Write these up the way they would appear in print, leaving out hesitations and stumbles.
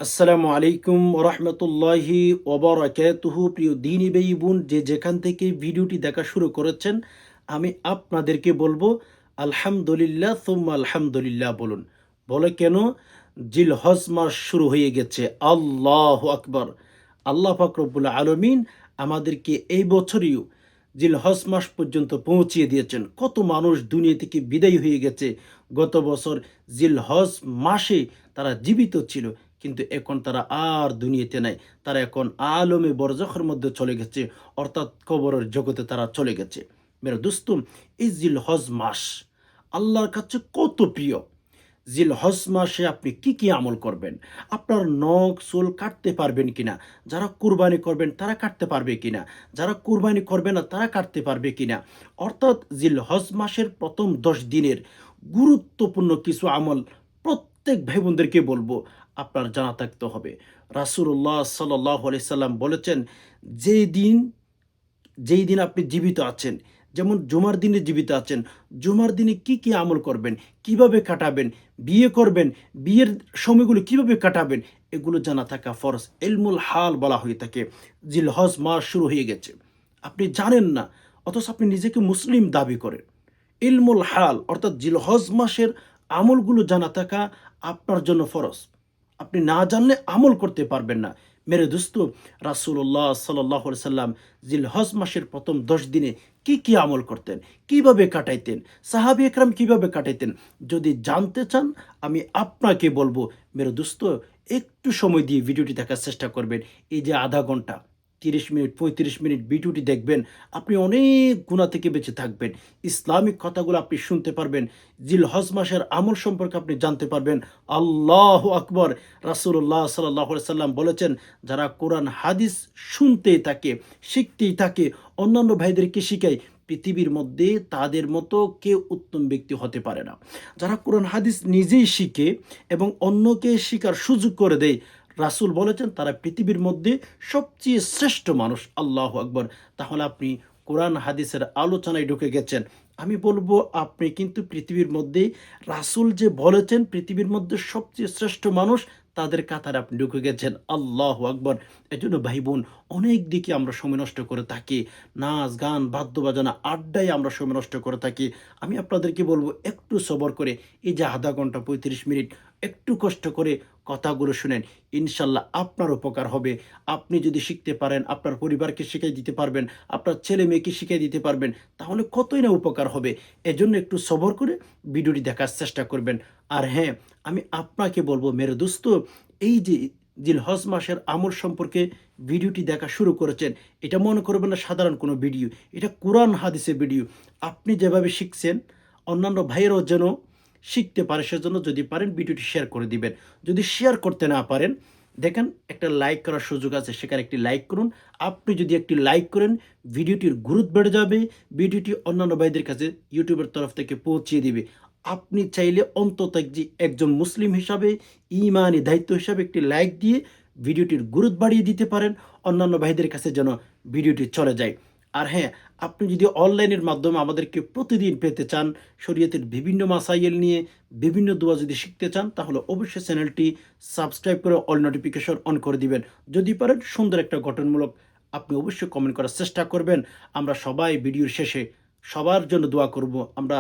আসসালামু আলাইকুম রহমতুল্লাহি ওবরাকাতুহু। প্রিয় দিনী ভাই বোন, যে যেখান থেকে ভিডিওটি দেখা শুরু করেছেন, আমি আপনাদেরকে বলবো আলহামদুলিল্লাহ সুম্মা আলহামদুলিল্লাহ বলুন। বলে কেন? জিলহজ মাস শুরু হয়ে গেছে। আল্লাহু আকবার। আল্লাহ পাক রব্বুল আলামিন আমাদেরকে এই বছরেও জিলহজ মাস পর্যন্ত পৌঁছিয়ে দিয়েছেন। কত মানুষ দুনিয়া থেকে বিদায় হয়ে গেছে গত বছর জিলহজ মাসে, তারা জীবিত ছিল, কিন্তু এখন তারা আর দুনিয়াতে নাই। তারা এখন আলমে বরজখের মধ্যে চলে গেছে, অর্থাৎ কবরের জগতে তারা চলে গেছে। মেরে দোস্তুম, এই জিলহজ মাস আল্লাহর কাছে কত প্রিয়। জিলহজ মাসে আপনি কি কি আমল করবেন? আপনার নখ চুল কাটতে পারবেন কিনা? যারা কুরবানি করবেন তারা কাটতে পারবে কিনা? যারা কুরবানি করবে না তারা কাটতে পারবে কিনা? অর্থাৎ জিলহজ মাসের প্রথম 10 দিনের গুরুত্বপূর্ণ কিছু আমল প্রত্যেক ভাই বোনদেরকে বলবো, আপনার জানা থাকতে হবে। রাসূলুল্লাহ সাল্লাল্লাহু আলাইহি সাল্লাম বলেছেন, যেই দিন যেই দিন আপনি জীবিত আছেন, যেমন জুমার দিনে জীবিত আছেন, জুমার দিনে কি কি আমল করবেন, কিভাবে কাটাবেন, বিয়ে করবেন, বিয়ের সময়গুলো কিভাবে কাটাবেন, এগুলো জানা থাকা ফরজ। ইলমুল হাল বলা হয়ে থাকে। জিলহজ মাস শুরু হয়ে গেছে, আপনি জানেন না, অথচ আপনি নিজেকে মুসলিম দাবি করেন। ইলমুল হাল অর্থাৎ জিলহজ মাসের আমলগুলো জানা থাকা আপনার জন্য ফরজ। আপনি না জানলে আমল করতে পারবেন না। মেরে দোস্ত, রাসূলুল্লাহ সাল্লাল্লাহু আলাইহি সাল্লাম জিলহজ মাসের প্রথম 10 দিনে কি কি আমল করতেন, কিভাবে কাটাইতেন, সাহাবী একরাম কিভাবে কাটাইতেন, যদি জানতে চান আমি আপনাকে বলবো, মেরে দোস্ত, একটু সময় দিয়ে ভিডিওটি দেখার চেষ্টা করবেন। এই যে আধা ঘন্টা, 30 মিনিট 35 মিনিট ভিডিওটি দেখবেন, আপনি অনেক গুনাহ থেকে বেঁচে থাকবেন। ইসলামিক কথাগুলো আপনি শুনতে পারবেন। জিলহজ মাসের আমল সম্পর্কে আপনি জানতে পারবেন। আল্লাহু আকবার। রাসূলুল্লাহ সাল্লাল্লাহু আলাইহি সাল্লাম বলেছেন, যারা কোরআন হাদিস শুনতেই থাকে, শিখতেই থাকে, অন্যান্য ভাইদেরকে শিখায়, পৃথিবীর মধ্যে তাদের মতো কেউ উত্তম ব্যক্তি হতে পারে না। যারা কোরআন হাদিস নিজেই শিখে এবং অন্যকে শিখার সুযোগ করে দেয়, রাসূল বলেছেন তারা পৃথিবীর মধ্যে সবচেয়ে শ্রেষ্ঠ মানুষ। আল্লাহু আকবার। তাহলে আপনি কোরআন হাদিসের আলোচনায় ঢুকে গেছেন। আমি বলবো, আপনি কিন্তু পৃথিবীর মধ্যে রাসূল যে বলেছেন পৃথিবীর মধ্যে সবচেয়ে শ্রেষ্ঠ মানুষ, তাদের কাতারে আপনি ঢুকে গেছেন। আল্লাহু আকবার। এজন্য ভাই বোন, অনেক দিকে আমরা সময় নষ্ট করে থাকি। নাচ, গান, বাদ্য বাজনা, আড্ডায় আমরা সময় নষ্ট করে থাকি। আমি আপনাদেরকে বলবো, একটু সবর করে এই যে আধা ঘন্টা 35 মিনিট একটু কষ্ট করে কথাগুলো শুনেন। ইনশাল্লাহ আপনার উপকার হবে। আপনি যদি শিখতে পারেন, আপনার পরিবারকে শিখিয়ে দিতে পারবেন, আপনার ছেলে মেয়েকে শিখিয়ে দিতে পারবেন, তাহলে কতই না উপকার হবে। এজন্য একটু সবর করে ভিডিওটি দেখার চেষ্টা করবেন। আর হ্যাঁ, আমি আপনাকে বলবো মেরে দোস্ত, এই যে জিলহজ মাসের আমল সম্পর্কে ভিডিওটি দেখা শুরু করেছেন, এটা মনে করবেন না সাধারণ কোনো ভিডিও, এটা কোরআন হাদিসের ভিডিও। আপনি যেভাবে শিখছেন, অন্যান্য ভাইয়েরাও যেন শিখতে পারে, সেজন্য যদি পারেন ভিডিওটি শেয়ার করে দিবেন। যদি শেয়ার করতে না পারেন, দেখেন একটা লাইক করার সুযোগ আছে, সেখানে একটি লাইক করুন। আপনি যদি একটি লাইক করেন, ভিডিওটির গুরুত্ব বেড়ে যাবে, ভিডিওটি অন্যান্য ভাইদের কাছে ইউটিউবের তরফ থেকে পৌঁছিয়ে দিবে। আপনি চাইলে অন্তত একজন মুসলিম হিসাবে, ইমানি দায়িত্ব হিসাবে একটি লাইক দিয়ে ভিডিওটির গুরুত্ব বাড়িয়ে দিতে পারেন, অন্যান্য ভাইদের কাছে যেন ভিডিওটি চলে যায়। আর হ্যাঁ, আপনি যদি অনলাইনের মাধ্যমে আমাদেরকে প্রতিদিন পেতে চান, শরীয়তের বিভিন্ন মাসাইল নিয়ে বিভিন্ন দোয়া যদি শিখতে চান, তাহলে অবশ্যই চ্যানেলটি সাবস্ক্রাইব করে অল নোটিফিকেশন অন করে দিবেন। যদি পারেন সুন্দর একটা গঠনমূলক আপনি অবশ্যই কমেন্ট করার চেষ্টা করবেন। আমরা সবাই ভিডিওর শেষে সবার জন্য দোয়া করব। আমরা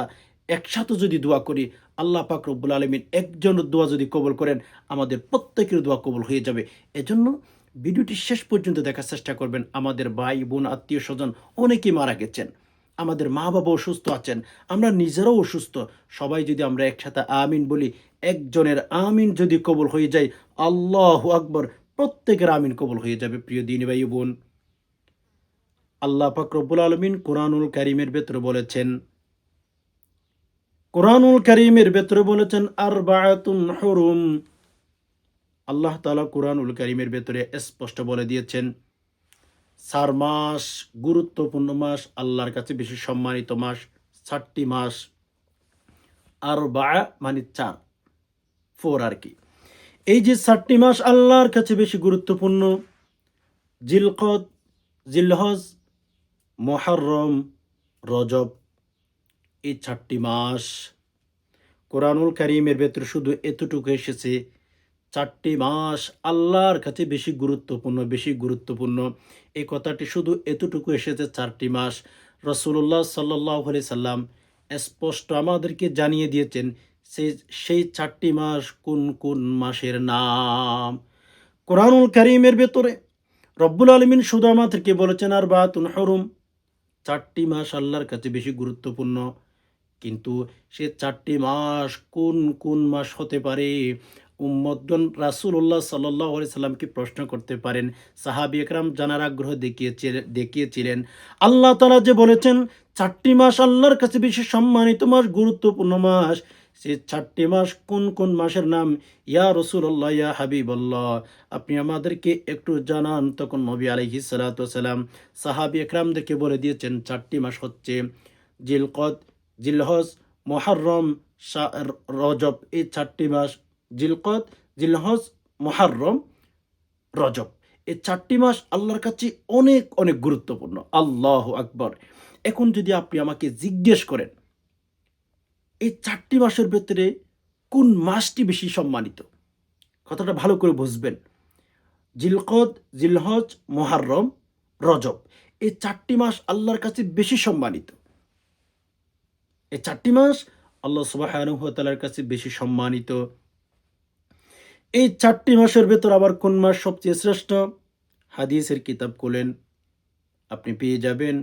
একসাথে যদি দোয়া করি, আল্লাহ পাক রব্বুল আলামিন একজনের দোয়া যদি কবুল করেন, আমাদের প্রত্যেকের দোয়া কবুল হয়ে যাবে। এজন্য ভিডিওটি শেষ পর্যন্ত দেখার চেষ্টা করবেন। আমাদের ভাই বোন আত্মীয় স্বজন অনেকেই মারা গেছেন, আমাদের মা বাবা অসুস্থ আছেন, আমরা নিজেরাও অসুস্থ। সবাই যদি আমরা একসাথে আমিন বলি, একজনের আমিন যদি কবুল হয়ে যায়, আল্লাহু আকবার, প্রত্যেকের আমিন কবুল হয়ে যাবে। প্রিয় দিনী ভাই বোন, আল্লাহ পাক রব্বুল আলামিন কোরআনুল কারীমের ভেতরে বলেছেন, আরবাআতুন হুরুম। আল্লাহ তাআলা কোরআনুল কারীমের ভেতরে স্পষ্ট বলে দিয়েছেন, 4 মাস গুরুত্বপূর্ণ মাস, আল্লাহর কাছে বেশি সম্মানিত মাস, 4টি মাস। আরবাআ মানে 4, 4 আর কি। এই যে 4টি মাস আল্লাহর কাছে বেশি গুরুত্বপূর্ণ, জিলকদ, জিলহজ, মুহররম, রজব, এই 4টি মাস। কোরআনুল কারীমের ভেতরে শুধু এতটুকু এসেছে, চারটি মাস আল্লাহর কাছে বেশি গুরুত্বপূর্ণ। এই কথাটি শুধু এতটুকু এসেছে, চারটি মাস রাসূলুল্লাহ সাল্লাল্লাহু আলাইহি সাল্লাম স্পষ্ট আমাদেরকে জানিয়ে দিয়েছেন সেই সেই চারটি মাস কোন কোন মাসের নাম। কোরআনুল কারীমের ভেতরে রব্বুল আলামিন শুধু আমাদেরকে বলেছেন আরবাতুন হুরুম, চারটি মাস আল্লাহর কাছে বেশি গুরুত্বপূর্ণ। কিন্তু সে চারটি মাস কোন কোন মাস হতে পারে? উম্মতগণ রাসূলুল্লাহ সাল্লাল্লাহু আলাইহি সাল্লামকে প্রশ্ন করতে পারেন। সাহাবী একরাম জানার আগ্রহ দেখিয়েছিলেন। আল্লাহ তাআলা যে বলেছেন চারটি মাস আল্লাহর কাছে বেশি সম্মানিত মাস, গুরুত্বপূর্ণ মাস, সে চারটি মাস কোন কোন মাসের নাম? ইয়া রাসূলুল্লাহ, ইয়া হাবিবাল্লাহ, আপনি আমাদেরকে একটু জানান। তখন নবী আলাইহিস সালাতু ওয়াস সালাম সাহাবী একরামদেরকে বলে দিয়েছেন চারটি মাস হচ্ছে জিলকদ, জিলহজ, মুহররম, রজব। এই চারটি মাস জিলকদ, জিলহজ, মুহররম, রজব। এই চারটি মাস আল্লাহর কাছে অনেক অনেক গুরুত্বপূর্ণ। আল্লাহু আকবার। এখন যদি আপনি আমাকে জিজ্ঞেস করেন এই চারটি মাসের ভেতরে কোন মাসটি বেশি সম্মানিত, কথাটা ভালো করে বুঝবেন। জিলকদ, জিলহজ, মুহররম, রজব, এই চারটি মাস আল্লাহর কাছে বেশি সম্মানিত। এই চারটি মাস আল্লাহ সুবহানাহু ওয়া তাআলার কাছে বেশি সম্মানিত। এই চারটি মাসের ভেতর আবার কোন মাস সবচেয়ে শ্রেষ্ঠ? হাদিসের কিতাব খুলেন, আপনি পেয়ে যাবেন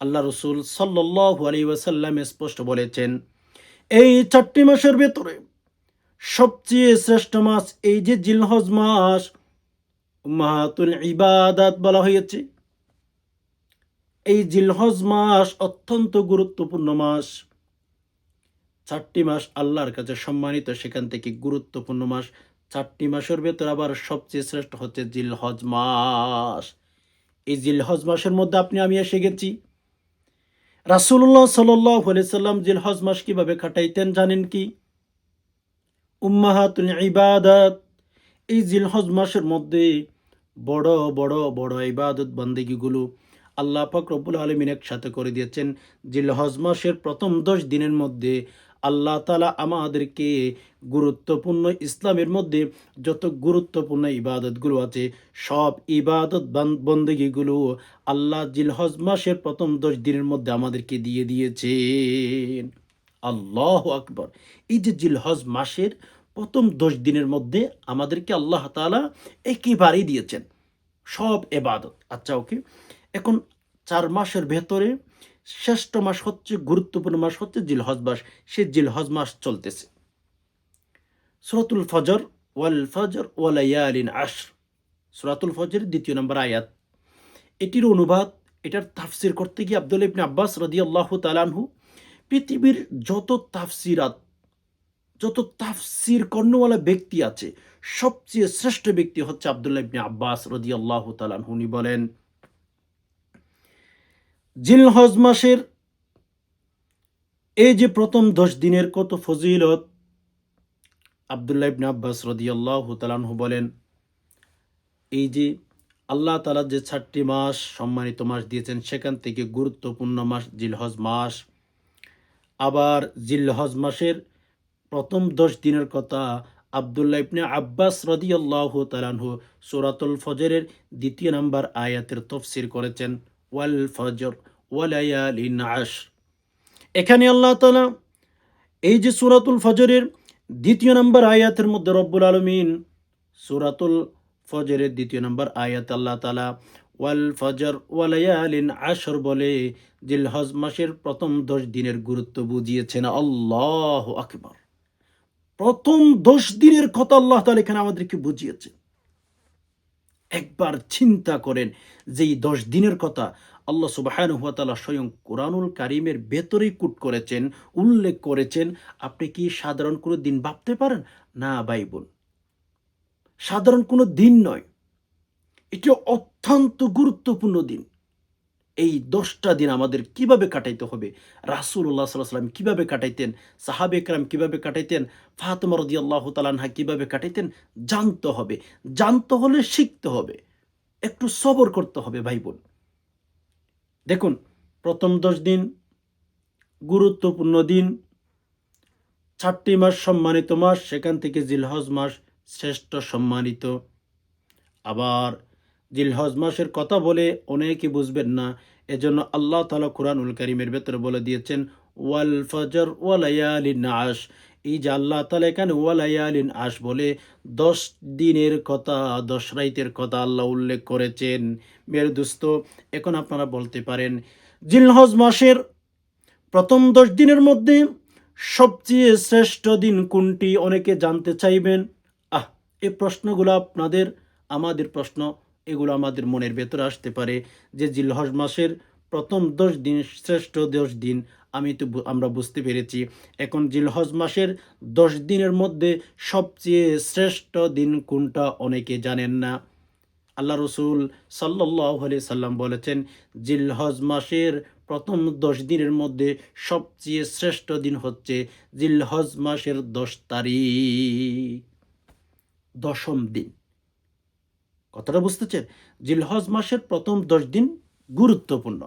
আল্লাহ রসুল সাল্লাল্লাহু আলাইহি ওয়াসাল্লাম স্পষ্ট বলেছেন এই চারটি মাসের ভেতরে সবচেয়ে শ্রেষ্ঠ মাস এই যে জিলহজ মাস, উম্মাহাতুল ইবাদাত বলা হয়েছে। এই জিলহজ মাস অত্যন্ত গুরুত্বপূর্ণ মাস। চারটি মাস আল্লাহর কাছে সম্মানিত, সেখান থেকে গুরুত্বপূর্ণ মাস। চারটি মাসের ভেতর আবার সবচেয়ে শ্রেষ্ঠ হচ্ছে জিলহজ মাস। এই জিলহজ মাসের মধ্যে আপনি আমি এসে গেছি। রাসূলুল্লাহ সাল্লাল্লাহু আলাইহি সাল্লাম জিলহজ মাস কিভাবে কাটাইতেন জানেন কি? উম্মাহাতুল ইবাদাত, এই জিলহজ মাসের মধ্যে বড় বড় বড় ইবাদত বান্দেগিগুলো আল্লাহ পাক রব্বুল আলামিন একসাথে করে দিয়েছেন। জিলহজ মাসের প্রথম 10 দিনের মধ্যে আল্লাহ তাআলা আমাদেরকে গুরুত্বপূর্ণ ইসলামের মধ্যে যত গুরুত্বপূর্ণ ইবাদতগুলো আছে সব ইবাদত বন্দেগিগুলো আল্লাহ জিলহজ মাসের প্রথম 10 দিনের মধ্যে আমাদেরকে দিয়ে দিয়েছেন। আল্লাহু আকবার। এই যে জিলহজ মাসের প্রথম 10 দিনের মধ্যে আমাদেরকে আল্লাহ তাআলা একেবারেই দিয়েছেন সব ইবাদত। আচ্ছা, ওকে। এখন 4 মাসের ভেতরে শ্রেষ্ঠ মাস হচ্ছে, গুরুত্বপূর্ণ মাস হচ্ছে জিলহজ মাস। সে জিলহজ মাস চলতেছে। সূরাতুল ফজর, ওয়াল ফজর ওয়া লায়ালিন আশর, সূরাতুল ফজরের 2 নম্বর আয়াত। এটির অনুবাদ, এটার তাফসির করতে গিয়ে আব্দুল্লাহ ইবনে আব্বাস রাদিয়াল্লাহু তাআলা আনহু, পৃথিবীর যত তাফসির কর্ণওয়ালা ব্যক্তি আছে সবচেয়ে শ্রেষ্ঠ ব্যক্তি হচ্ছে আব্দুল্লাহ ইবনে আব্বাস রাদিয়াল্লাহু তাআলা আনহু। উনি বলেন জিলহজ মাসের এই যে প্রথম 10 দিনের কত ফজিলত। আব্দুল্লাহ ইবনে আব্বাস রাদিয়াল্লাহু তাআলা আনহু বলেন এই যে আল্লাহ তাআলা যে 4টি মাস সম্মানিত মাস দিয়েছেন সেখান থেকে গুরুত্বপূর্ণ মাস জিলহজ মাস। আবার জিলহজ মাসের প্রথম 10 দিনের কথা আব্দুল্লাহ ইবনে আব্বাস রাদিয়াল্লাহু তাআলা আনহু সূরাতুল ফজরের 2 নম্বর আয়াতের তাফসীর করেছেন, ওয়াল ফজর ওয়া লায়ালিন আশর। এখানে আল্লাহ তাআলা এই যে সূরাতুল ফজরের 2 নম্বর আয়াতের মধ্যে রব্বুল আলামিন সূরাতুল ফজরের 2 নম্বর আয়াত আল্লাহ তাআলা ওয়াল ফজর ওয়া লায়ালিন আশর বলে জিলহজ মাসের প্রথম 10 দিনের গুরুত্ব বুঝিয়েছেন। আল্লাহু আকবার। প্রথম 10 দিনের কথা আল্লাহ তাআলা এখানে আমাদেরকে বুঝিয়েছেন। একবার চিন্তা করেন যে এই 10 দিনের কথা আল্লাহ সুবহানাহু ওয়া তাআলা স্বয়ং কোরআনুল কারীমের ভেতরেই কোট করেছেন, উল্লেখ করেছেন। আপনি কি সাধারণ কোনো দিন ভাবতে পারেন? না ভাই বোন, সাধারণ কোনো দিন নয়। এটি অত্যন্ত গুরুত্বপূর্ণ দিন। এই 10টা দিন আমাদের কিভাবে কাটাইতে হবে, রাসূলুল্লাহ সাল্লাল্লাহু আলাইহি ওয়াসাল্লাম কিভাবে কাটাইতেন, সাহাবে কেরাম কিভাবে কাটাইতেন, ফাতেমা রাদিয়াল্লাহু তাআলা আনহা কিভাবে কাটাইতেন, জানতে হবে। জানতে হলে শিখতে হবে, একটু সবর করতে হবে ভাই বোন। দেখুন, প্রথম 10 দিন গুরুত্বপূর্ণ দিন, 4টি মাস সম্মানিত মাস, সেখান থেকে জিলহজ মাস শ্রেষ্ঠ সম্মানিত। আবার জিলহজ মাসের কথা বলে অনেকে বুঝবেন না, এজন্য আল্লাহ তাআলা কুরআনুল কারীমের ভেতরে বলে দিয়েছেন ওয়াল ফজর ওয়া লায়ালিন আশ। এই যে আল্লাহ তাআলা এখানে ওয়া লায়ালিন আশ বলে 10 দিনের কথা, 10 রাইতের কথা আল্লাহ উল্লেখ করেছেন। মেরে দোস্ত, এখন আপনারা বলতে পারেন জিলহজ মাসের প্রথম 10 দিনের মধ্যে সবচেয়ে শ্রেষ্ঠ দিন কোনটি? অনেকে জানতে চাইবেন। এই প্রশ্নগুলো আপনাদের, আমাদের প্রশ্ন, এগুলো আমাদের মনের ভেতরে আসতে পারে যে জিলহজ মাসের প্রথম 10 দিন শ্রেষ্ঠ 10 দিন আমরা বুঝতে পেরেছি। এখন জিলহজ মাসের 10 দিনের মধ্যে সবচেয়ে শ্রেষ্ঠ দিন কোনটা অনেকে জানেন না। আল্লাহ রসুল সাল্লাল্লাহু আলাইহি সাল্লাম বলেছেন জিলহজ মাসের প্রথম 10 দিনের মধ্যে সবচেয়ে শ্রেষ্ঠ দিন হচ্ছে জিলহজ মাসের 10 তারিখ, 10ম দিন। কথাটা বুঝতেছেন? জিলহজ মাসের প্রথম 10 দিন গুরুত্বপূর্ণ।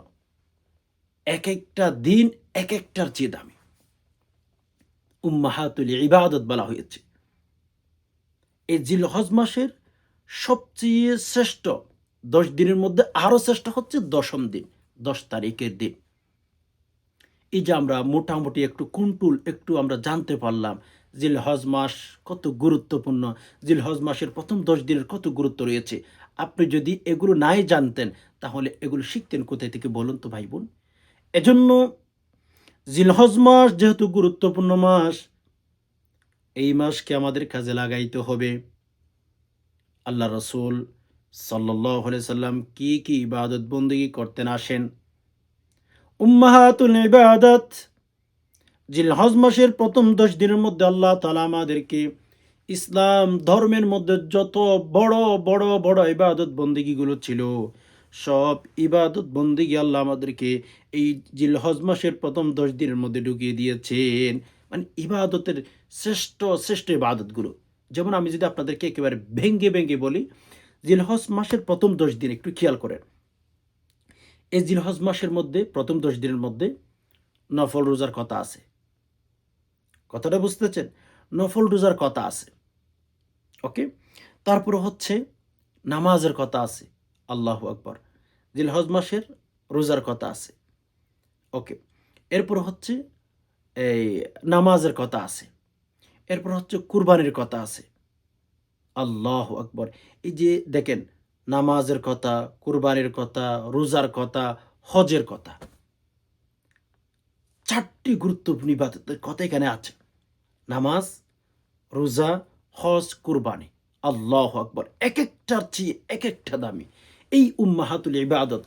এক একটা দিন এক একটার চেয়ে দামি। উম্মাহাতুল ইবাদত বলা হয়েছে। এই জিলহজ মাসের সবচেয়ে শ্রেষ্ঠ 10 দিনের মধ্যে আরো শ্রেষ্ঠ হচ্ছে 10ম দিন, 10 তারিখের দিন। এই যে আমরা মোটামুটি একটু আমরা জানতে পারলাম জিলহজ মাস কত গুরুত্বপূর্ণ, জিলহজ মাসের প্রথম 10 দিনের কত গুরুত্ব রয়েছে। আপনি যদি এগুলো নাই জানতেন তাহলে এগুলো শিখতেন কোথায় থেকে বলুন তো ভাই বোন? এজন্য জিলহজ মাস যেহেতু গুরুত্বপূর্ণ মাস, এই মাসকে আমাদের কাজে লাগাইতে হবে। আল্লাহ রসুল সাল্লাল্লাহু আলাইহি সাল্লাম কি কি ইবাদত বন্দেগী করতেন আসেন। উম্মাহাতুল ইবাদত, জিলহজ মাসের প্রথম 10 দিনের মধ্যে আল্লাহ তাআলা আমাদেরকে ইসলাম ধর্মের মধ্যে যত বড় বড় বড় ইবাদত বন্দেগীগুলো ছিল, সব ইবাদত বন্দেগী আল্লাহ আমাদেরকে এই জিলহজ মাসের প্রথম 10 দিনের মধ্যে ঢুকিয়ে দিয়েছেন। মানে ইবাদতের শ্রেষ্ঠ শ্রেষ্ঠ ইবাদতগুলো। যেমন আমি যদি আপনাদেরকে একেবারে ভেঙ্গে ভেঙ্গে বলি, জিলহজ মাসের প্রথম 10 দিন একটু খেয়াল করেন। এই জিলহজ মাসের মধ্যে প্রথম 10 দিনের মধ্যে নফল রোজার কথা আছে। কথাটা বুঝতেছেন? নফল রোজার কথা আছে। ওকে, তারপরে হচ্ছে নামাজের কথা আছে। আল্লাহু আকবার। জিলহজ মাসের রোজার কথা আছে। ওকে, এরপর হচ্ছে এই নামাজের কথা আছে। এরপর হচ্ছে কুরবানির কথা আছে। আল্লাহু আকবার। এই যে দেখেন, নামাজের কথা, কুরবানির কথা, রোজার কথা, হজের কথা, 4টি গুরুত্বপূর্ণ ইবাদতের কথা এখানে আছে। নামাজ, রোজা, হজ, কুরবানি। আল্লাহু আকবার। এক একটার চেয়ে এক একটা দামি। এই উম্মাহাতুল ইবাদত,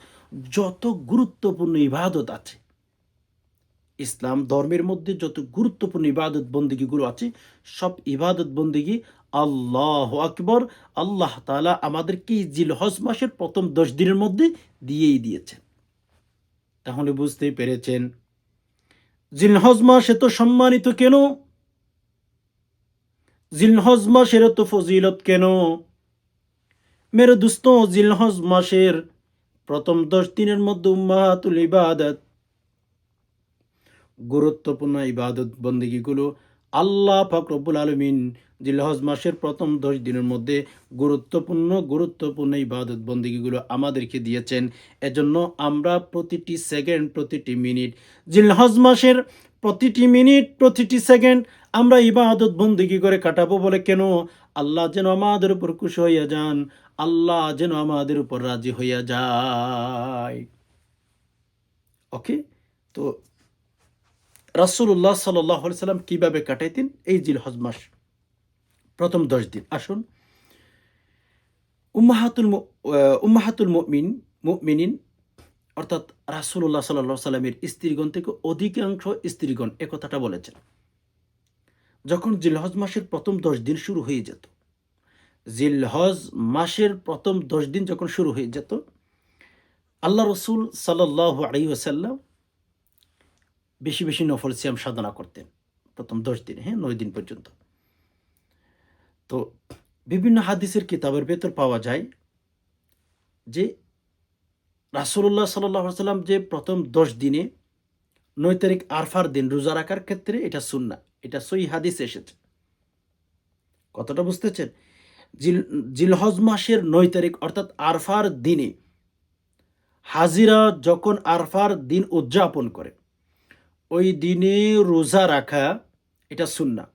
যত গুরুত্বপূর্ণ ইবাদত আছে, ইসলাম ধর্মের মধ্যে যত গুরুত্বপূর্ণ ইবাদত বন্দেগীগুলো আছে, সব ইবাদত বন্দেগী আল্লাহু আকবার আল্লাহ তাআলা আমাদেরকে জিলহজ মাসের প্রথম 10 দিনের মধ্যে দিয়েই দিয়েছেন। তাহলে বুঝতেই পেরেছেন জিলহজ মাস এত সম্মানিত কেন, জিলহজ মাসের এত ফজিলত কেন। মেরে দোস্ত, জিলহজ মাসের প্রথম 10 দিনের মধ্যে উম্মাহাতুল ইবাদত, গুরুত্বপূর্ণ ইবাদত বন্দেগীগুলো আল্লাহ পাক রব্বুল আলামিন জিলহজ মাসের প্রথম 10 দিনের মধ্যে গুরুত্বপূর্ণ ইবাদত বন্দেগীগুলো আমাদেরকে দিয়েছেন। এজন্য আমরা প্রতিটি সেকেন্ড, প্রতিটি মিনিট, জিলহজ মাসের প্রতিটি মিনিট, প্রতিটি সেকেন্ড আমরা ইবাদত বন্দেগী করে কাটাবো। বলে কেন? আল্লাহ যেন আমাদের উপর খুশি হইয়া যান, আল্লাহ যেন আমাদের উপর রাজি হইয়া যায়। ওকে, তো রাসূলুল্লাহ সাল্লাল্লাহু আলাইহি সাল্লাম কিভাবে কাটাইতেন এই জিলহজ মাস প্রথম 10 দিন? আসুন, উম্মাহাতুল মুমিনিন অর্থাৎ রাসূলুল্লাহ সাল্লাল্লাহু আলাইহি সাল্লামের স্ত্রীগণ থেকে অধিকাংশ স্ত্রীগণ একথাটা বলেছেন। যখন জিলহজ মাসের প্রথম 10 দিন শুরু হয়ে যেত, জিলহজ মাসের প্রথম 10 দিন যখন শুরু হয়ে যেত, আল্লাহ রসুল সাল্লাল্লাহু আলাইহি ওয়াসাল্লাম বেশি বেশি নফল সিয়াম সাধনা করতেন প্রথম 10 দিন, 9 দিন পর্যন্ত। তো বিভিন্ন হাদিসের কিতাবের ভেতর পাওয়া যায় যে রাসূলুল্লাহ সাল্লাল্লাহু আলাইহি ওয়াসাল্লাম যে প্রথম 10 দিনে 9 তারিখ আরফার দিন রোজা রাখার ক্ষেত্রে এটা সুন্নাহ, এটা সহিহ হাদিসে এসেছে। কথাটা বুঝতেছেন? জিল জিলহজ মাসের ৯ তারিখ অর্থাৎ আরফার দিনে হাজিরা যখন আরফার দিন উদযাপন করে, ওই দিনে রোজা রাখা এটা সুন্নাহ।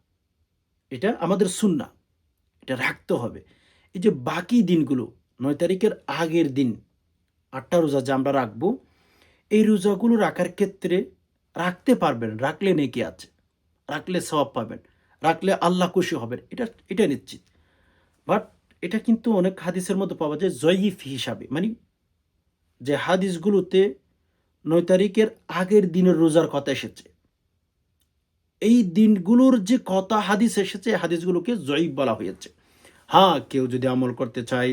এটা আমাদের সুন্নাহ। এটা রাখতে হবে। এই যে বাকি দিনগুলো ৯ তারিখের আগের দিন ৮টা রোজা যে আমরা রাখবো, এই রোজাগুলো রাখার ক্ষেত্রে রাখতে পারবেন, রাখলে নেকি আছে, রাখলে সওয়াব পাবেন, রাখলে আল্লাহ খুশি হবেন, এটা নিশ্চিত। বাট এটা কিন্তু অনেক হাদিসের মধ্যে পাওয়া যায় জয়ীফ হিসাবে, মানে যে হাদিসগুলোতে ৯ তারিখের আগের দিনের রোজার কথা এসেছে, এই দিনগুলোর যে কথা হাদিস এসেছে, এই হাদিসগুলোকে জয়ীফ বলা হয়েছে। হ্যাঁ, কেউ যদি আমল করতে চায়,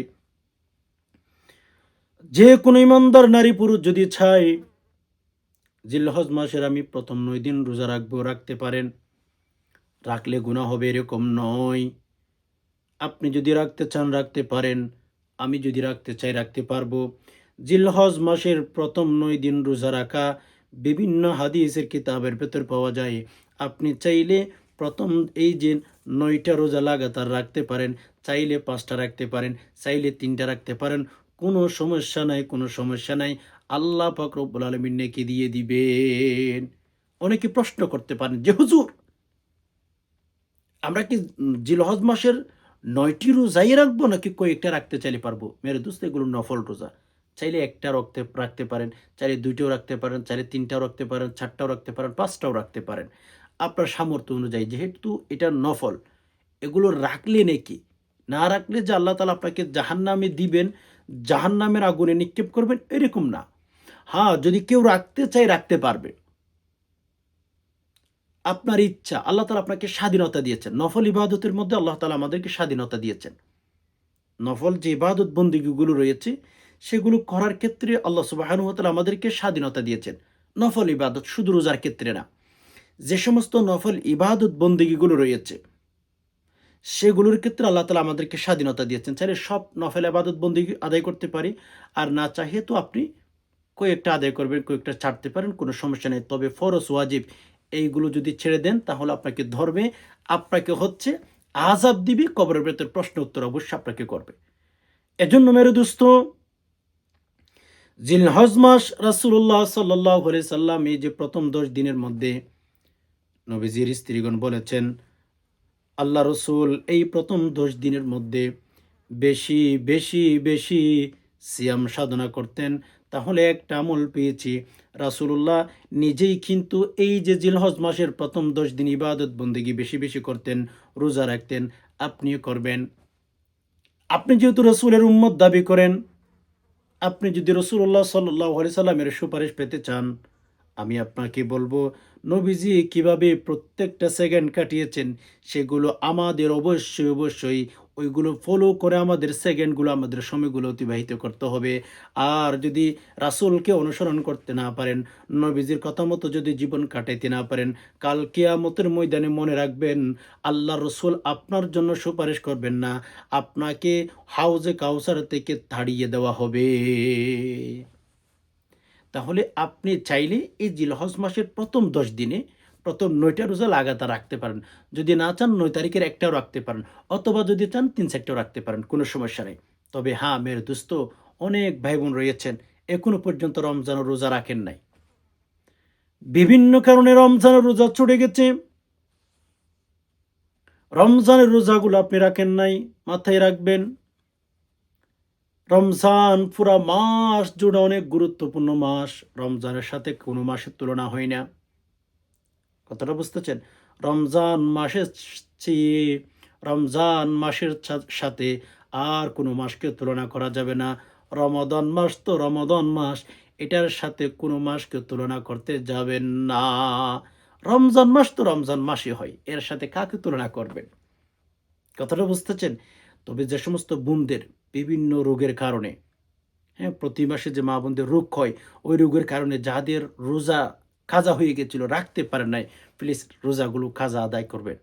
যে কোনো ইমানদার নারী পুরুষ যদি চায় জিলহজ মাসের আমি প্রথম ৯ দিন রোজা রাখবো, রাখতে পারেন। রাখলে গুনাহ হবে এরকম নয়। আপনি যদি রাখতে চান রাখতে পারেন, আমি যদি রাখতে চাই রাখতে পারবো। জিলহজ মাসের প্রথম ৯ দিন রোজা রাখা বিভিন্ন হাদিসের কিতাবের ভেতর পাওয়া যায়। আপনি চাইলে প্রথম এই যে ৯টা রোজা লাগাতার রাখতে পারেন, চাইলে ৫টা রাখতে পারেন, চাইলে ৩টা রাখতে পারেন। কোনো সমস্যা নাই, কোনো সমস্যা নাই। আল্লাহ পাক রব্বুল আলামিন নেকি দিয়ে দিবেন। অনেকে প্রশ্ন করতে পারেন যে হুজুর, আমরা কি জিলহজ মাসের ৯টি রোজাই রাখবো নাকি কয়েকটা রাখতে চাইলে পারবো? মেরে দোস্ত, এগুলো নফল রোজা। চাইলে ১টা রাখতে পারেন, চাইলে ২টাও রাখতে পারেন, চাইলে ৩টাও রাখতে পারেন, ৪টাও রাখতে পারেন, ৫টাও রাখতে পারেন। আপনার সামর্থ্য অনুযায়ী, যেহেতু এটা নফল, এগুলো রাখলে নেকি, না রাখলে যে আল্লাহ তাআলা আপনাকে জাহান্নামে দিবেন, জাহান্নামের আগুনে নিক্ষেপ করবেন, এরকম না। হ্যাঁ, যদি কেউ রাখতে চায় রাখতে পারবে। আপনার ইচ্ছা। আল্লাহ তাআলা আপনাকে স্বাধীনতা দিয়েছেন। নফল ইবাদতের মধ্যে আল্লাহ তাআলা আমাদেরকে স্বাধীনতা দিয়েছেন। নফল যে ইবাদত বন্দেগীগুলো রয়েছে, সেগুলো করার ক্ষেত্রে আল্লাহ সুবহানাহু ওয়া তাআলা আমাদেরকে স্বাধীনতা দিয়েছেন। নফল ইবাদত শুধু রোজার ক্ষেত্রে না। যে সমস্ত নফল ইবাদত বন্দেগীগুলো রয়েছে, সেগুলোর ক্ষেত্রে আল্লাহ তাআলা আমাদেরকে স্বাধীনতা দিয়েছেন। চাইলে সব নফল ইবাদত বন্দেগী আদায় করতে পারি। আর না চাহে তো আপনি কয়েকটা আদায় করবেন, কয়েকটা ছাড়তে পারেন, কোনো সমস্যা নেই। তবে ফরজ, ওয়াজিব এইগুলো যদি ছেড়ে দেন তাহলে আপনাকে ধরবে, আপনাকে হচ্ছে আযাব দিবে, কবরের ভেতর প্রশ্ন উত্তর অবশ্যই আপনাকে করবে। এজন্য মেরে দোস্ত, জিলহজ মাস রাসূলুল্লাহ সাল্লাল্লাহু আলাইহি সাল্লাম এই যে প্রথম ১০ দিনের মধ্যে নবীজির স্ত্রীগণ বলেছেন, আল্লাহ রসুল এই প্রথম ১০ দিনের মধ্যে বেশি বেশি বেশি সিয়াম সাধনা করতেন। তাহলে একটা আমল পেয়েছি, রাসূলুল্লাহ নিজেই কিন্তু এই যে জিলহজ মাসের প্রথম ১০ দিন ইবাদত বন্দেগী বেশি বেশি করতেন, রোজা রাখতেন। আপনিও করবেন। আপনি যেহেতু রসুলের উম্মত দাবি করেন, আপনি যদি রাসূলুল্লাহ সাল্লাল্লাহু আলাইহি সাল্লামের সুপারিশ পেতে চান, আমি আপনাকে বলবো নবীজি কিভাবে প্রত্যেকটা সেকেন্ড কাটিয়েছেন, সেগুলো আমাদের অবশ্যই অবশ্যই ওইগুলো ফলো করে আমাদের সেকেন্ডগুলো, আমাদের সময়গুলো অতিবাহিত করতে হবে। আর যদি রাসূলকে অনুসরণ করতে না পারেন, নবীজির কথা মতো যদি জীবন কাটাইতে না পারেন, কাল কিয়ামতের ময়দানে মনে রাখবেন, আল্লাহর রসুল আপনার জন্য সুপারিশ করবেন না, আপনাকে হাউজে কাউসার থেকে তাড়িয়ে দেওয়া হবে। তাহলে আপনি চাইলে এই জিলহজ মাসের প্রথম ১০ দিনে প্রথম ৯টা রোজা লাগাতার রাখতে পারেন। যদি না চান ৯ তারিখের একটাও রাখতে পারেন, অথবা যদি চান ৩-৪টাও রাখতে পারেন, কোনো সমস্যা নেই। তবে হ্যাঁ, মেরে দোস্ত, অনেক ভাই-বোন রয়েছেন এখনো পর্যন্ত রমজানের রোজা রাখেন নাই। বিভিন্ন কারণে রমজানের রোজা ছুটে গেছে। রমজানের রোজাগুলো আপনি রাখেন নাই, মাথায় রাখবেন। রমজান পুরা মাস জুড়ে অনেক গুরুত্বপূর্ণ মাস। রমজানের সাথে কোনো মাসের তুলনা হয় না। কথাটা বুঝতেছেন? রমজান মাসের চেয়ে রমজান মাসের সাথে আর কোনো মাসকে তুলনা করা যাবে না। রমাদান মাস তো রমাদান মাস, এটার সাথে কোনো মাসকে তুলনা করতে যাবেন না। রমজান মাস তো রমজান মাসই হয়, এর সাথে কাকে তুলনা করবেন? কথাটা বুঝতেছেন? তবে যে সমস্ত বোনদের বিভিন্ন রোগের কারণে, হ্যাঁ, প্রতি মাসে যে মা বোনদের রোগ হয়, ওই রোগের কারণে যাদের রোজা কাজা হয়ে গেছিল, রাখতে পারেন নাই, প্লিজ রোজাগুলো কাজা আদায় করবেন।